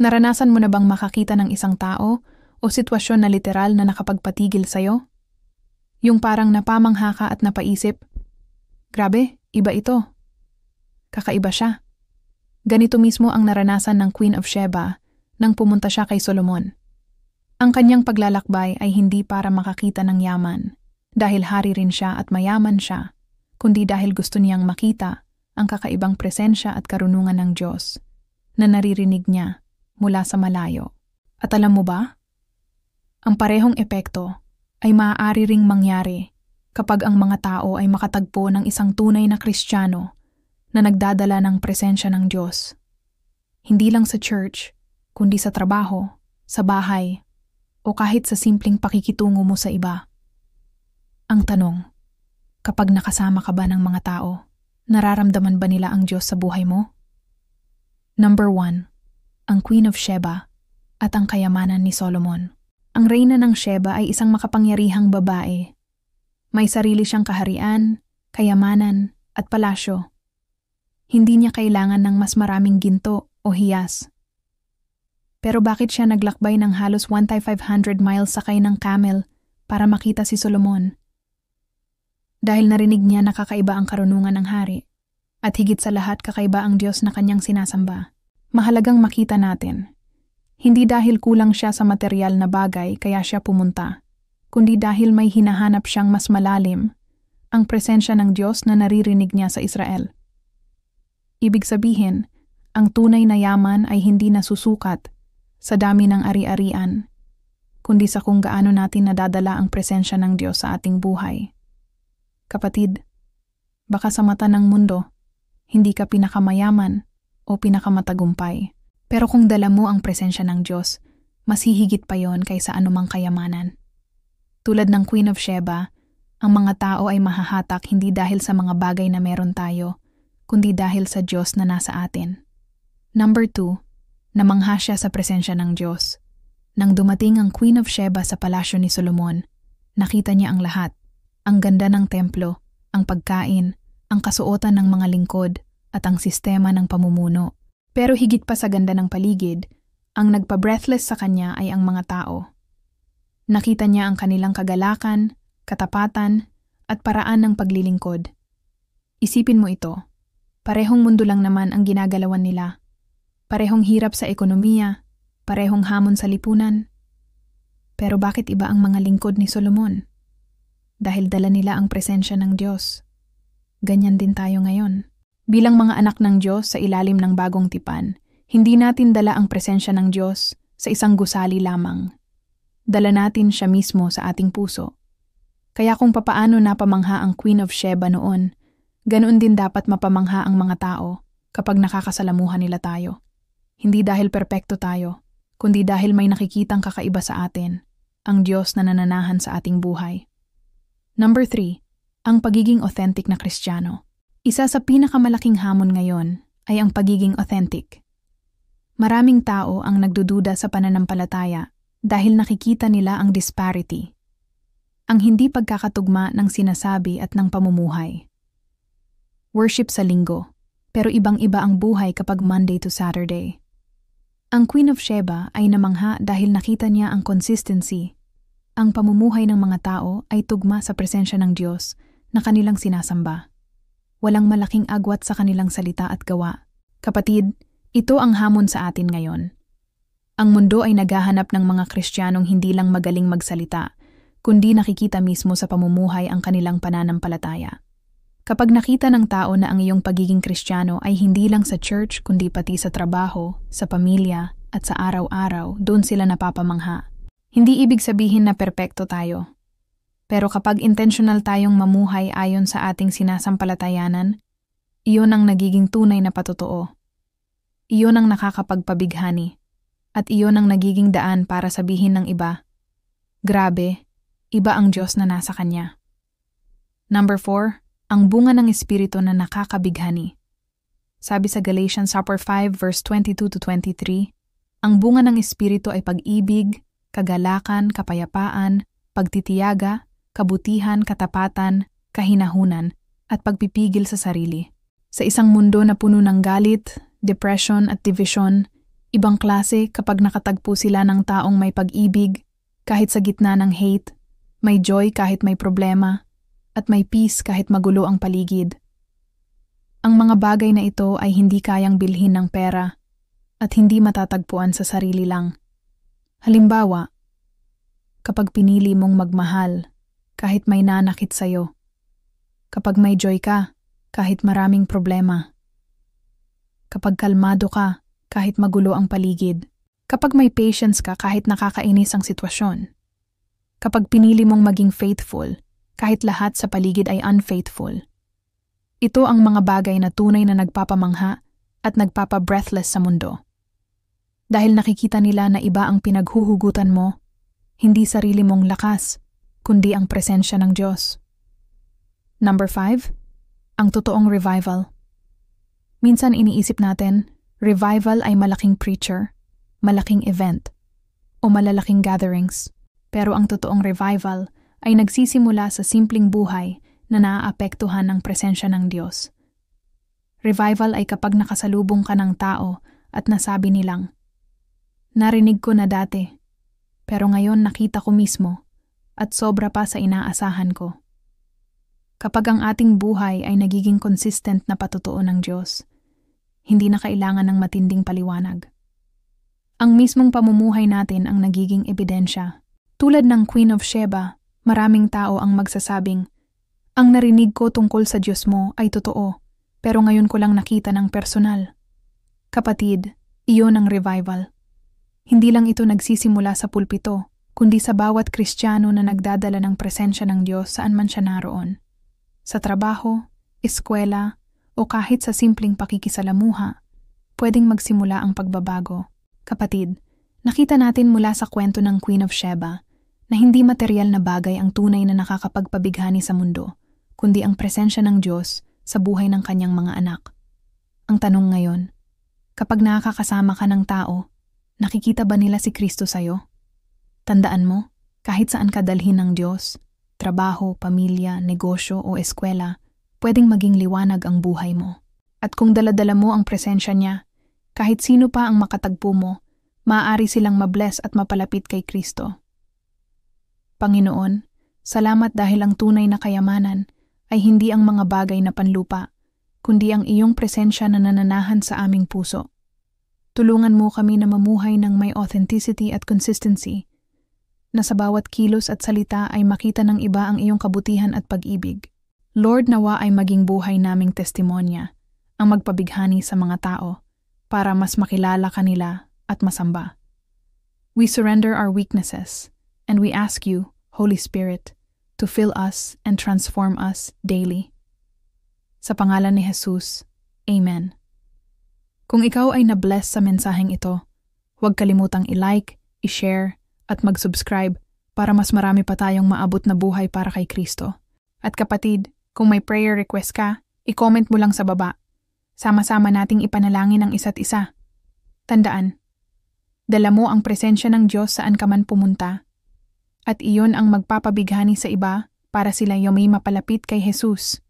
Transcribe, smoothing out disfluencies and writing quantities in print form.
Naranasan mo na bang makakita ng isang tao o sitwasyon na literal na nakapagpatigil sa'yo? Yung parang napamangha ka at napaisip, grabe, iba ito. Kakaiba siya. Ganito mismo ang naranasan ng Queen of Sheba nang pumunta siya kay Solomon. Ang kanyang paglalakbay ay hindi para makakita ng yaman, dahil hari rin siya at mayaman siya, kundi dahil gusto niyang makita ang kakaibang presensya at karunungan ng Diyos na naririnig niya mula sa malayo. At alam mo ba? Ang parehong epekto ay maaari ring mangyari kapag ang mga tao ay makatagpo ng isang tunay na Kristiyano na nagdadala ng presensya ng Diyos. Hindi lang sa church, kundi sa trabaho, sa bahay, o kahit sa simpleng pakikitungo mo sa iba. Ang tanong, kapag nakasama ka ba ng mga tao, nararamdaman ba nila ang Diyos sa buhay mo? Number 1, ang Queen of Sheba at ang kayamanan ni Solomon. Ang reyna ng Sheba ay isang makapangyarihang babae. May sarili siyang kaharian, kayamanan, at palasyo. Hindi niya kailangan ng mas maraming ginto o hiyas. Pero bakit siya naglakbay ng halos 1,500 miles sakay ng camel para makita si Solomon? Dahil narinig niya na kakaiba ang karunungan ng hari, at higit sa lahat kakaiba ang Diyos na kanyang sinasamba. Mahalagang makita natin, hindi dahil kulang siya sa material na bagay kaya siya pumunta, kundi dahil may hinahanap siyang mas malalim, ang presensya ng Diyos na naririnig niya sa Israel. Ibig sabihin, ang tunay na yaman ay hindi nasusukat sa dami ng ari-arian, kundi sa kung gaano natin nadadala ang presensya ng Diyos sa ating buhay. Kapatid, baka sa mata ng mundo, hindi ka pinakamayaman o pinakamatagumpay. Pero kung dala mo ang presensya ng Diyos, mas hihigit pa yon kaysa anumang kayamanan. Tulad ng Queen of Sheba, ang mga tao ay mahahatak hindi dahil sa mga bagay na meron tayo, kundi dahil sa Diyos na nasa atin. Number 2, namangha siya sa presensya ng Diyos. Nang dumating ang Queen of Sheba sa palasyo ni Solomon, nakita niya ang lahat. Ang ganda ng templo, ang pagkain, ang kasuotan ng mga lingkod, at ang sistema ng pamumuno. Pero higit pa sa ganda ng paligid, ang nagpa-breathless sa kanya ay ang mga tao. Nakita niya ang kanilang kagalakan, katapatan, at paraan ng paglilingkod. Isipin mo ito. Parehong mundo lang naman ang ginagalawan nila. Parehong hirap sa ekonomiya, parehong hamon sa lipunan. Pero bakit iba ang mga lingkod ni Solomon? Dahil dala nila ang presensya ng Diyos. Ganyan din tayo ngayon. Bilang mga anak ng Diyos sa ilalim ng bagong tipan, hindi natin dala ang presensya ng Diyos sa isang gusali lamang. Dala natin siya mismo sa ating puso. Kaya kung papaano napamangha ang Queen of Sheba noon, ganoon din dapat mapamangha ang mga tao kapag nakakasalamuhan nila tayo. Hindi dahil perpekto tayo, kundi dahil may nakikitang kakaiba sa atin, ang Diyos na nananahan sa ating buhay. Number 3, ang pagiging authentic na Kristiyano. Isa sa pinakamalaking hamon ngayon ay ang pagiging authentic. Maraming tao ang nagdududa sa pananampalataya dahil nakikita nila ang disparity, ang hindi pagkakatugma ng sinasabi at ng pamumuhay. Worship sa linggo, pero ibang-iba ang buhay kapag Monday to Saturday. Ang Queen of Sheba ay namangha dahil nakita niya ang consistency. Ang pamumuhay ng mga tao ay tugma sa presensya ng Diyos na kanilang sinasamba. Walang malaking agwat sa kanilang salita at gawa. Kapatid, ito ang hamon sa atin ngayon. Ang mundo ay naghahanap ng mga Kristiyanong hindi lang magaling magsalita, kundi nakikita mismo sa pamumuhay ang kanilang pananampalataya. Kapag nakita ng tao na ang iyong pagiging Kristiyano ay hindi lang sa church kundi pati sa trabaho, sa pamilya, at sa araw-araw, doon sila napapamangha. Hindi ibig sabihin na perpekto tayo. Pero kapag intentional tayong mamuhay ayon sa ating sinasampalatayanan, iyon ang nagiging tunay na patotoo. Iyon ang nakakapagpabighani. At iyon ang nagiging daan para sabihin ng iba, grabe, iba ang Diyos na nasa Kanya. Number 4, ang bunga ng Espiritu na nakakabighani. Sabi sa Galatians 5 verse 22-23, ang bunga ng Espiritu ay pag-ibig, kagalakan, kapayapaan, pagtitiyaga, kabutihan, katapatan, kahinahunan, at pagpipigil sa sarili. Sa isang mundo na puno ng galit, depression at division, Ibang klase kapag nakatagpo sila ng taong may pag-ibig, kahit sa gitna ng hate, may joy kahit may problema, at may peace kahit magulo ang paligid. Ang mga bagay na ito ay hindi kayang bilhin ng pera at hindi matatagpuan sa sarili lang. Halimbawa, kapag pinili mong magmahal kahit may nanakit sa'yo, kapag may joy ka kahit maraming problema, kapag kalmado ka kahit magulo ang paligid, kapag may patience ka kahit nakakainis ang sitwasyon, kapag pinili mong maging faithful kahit lahat sa paligid ay unfaithful. Ito ang mga bagay na tunay na nagpapamangha at nagpapa-breathless sa mundo. Dahil nakikita nila na iba ang pinaghuhugutan mo, hindi sarili mong lakas, kundi ang presensya ng Diyos. Number 5, ang totoong revival. Minsan iniisip natin, revival ay malaking preacher, malaking event, o malalaking gatherings. Pero ang totoong revival ay nagsisimula sa simpleng buhay na naaapektuhan ng presensya ng Diyos. Revival ay kapag nakasalubong ka ng tao at nasabi nilang, "Narinig ko na dati, pero ngayon nakita ko mismo at sobra pa sa inaasahan ko." Kapag ang ating buhay ay nagiging consistent na patotoo ng Diyos, hindi na kailangan ng matinding paliwanag. Ang mismong pamumuhay natin ang nagiging ebidensya. Tulad ng Queen of Sheba, maraming tao ang magsasabing, "Ang narinig ko tungkol sa Diyos mo ay totoo, pero ngayon ko lang nakita ng personal." Kapatid, iyon ang revival. Hindi lang ito nagsisimula sa pulpito, kundi sa bawat Kristiyano na nagdadala ng presensya ng Diyos saan man siya naroon. Sa trabaho, eskwela, o kahit sa simpleng pakikisalamuha, pwedeng magsimula ang pagbabago. Kapatid, nakita natin mula sa kwento ng Queen of Sheba na hindi material na bagay ang tunay na nakakapagpabighani sa mundo, kundi ang presensya ng Diyos sa buhay ng kanyang mga anak. Ang tanong ngayon, kapag nakakasama ka ng tao, nakikita ba nila si Kristo sa'yo? Tandaan mo, kahit saan ka dalhin ng Diyos, trabaho, pamilya, negosyo o eskwela, pwedeng maging liwanag ang buhay mo. At kung daladala mo ang presensya niya, kahit sino pa ang makatagpo mo, maaari silang mabless at mapalapit kay Kristo. Panginoon, salamat dahil ang tunay na kayamanan ay hindi ang mga bagay na panlupa, kundi ang iyong presensya na nananahan sa aming puso. Tulungan mo kami na mamuhay ng may authenticity at consistency, na sa bawat kilos at salita ay makita ng iba ang iyong kabutihan at pag-ibig. Lord, nawa ay maging buhay naming testimonya, ang magpabighani sa mga tao, para mas makilala kanila at masamba. We surrender our weaknesses, and we ask you, Holy Spirit, to fill us and transform us daily. Sa pangalan ni Jesus, Amen. Kung ikaw ay na-bless sa mensaheng ito, huwag kalimutang i-like, i-share, at mag-subscribe para mas marami pa tayong maabot na buhay para kay Kristo. At kapatid, kung may prayer request ka, i-comment mo lang sa baba. Sama-sama nating ipanalangin ang isa't isa. Tandaan, dala mo ang presensya ng Diyos saan ka man pumunta, at iyon ang magpapabighani sa iba para sila may mapalapit kay Jesus.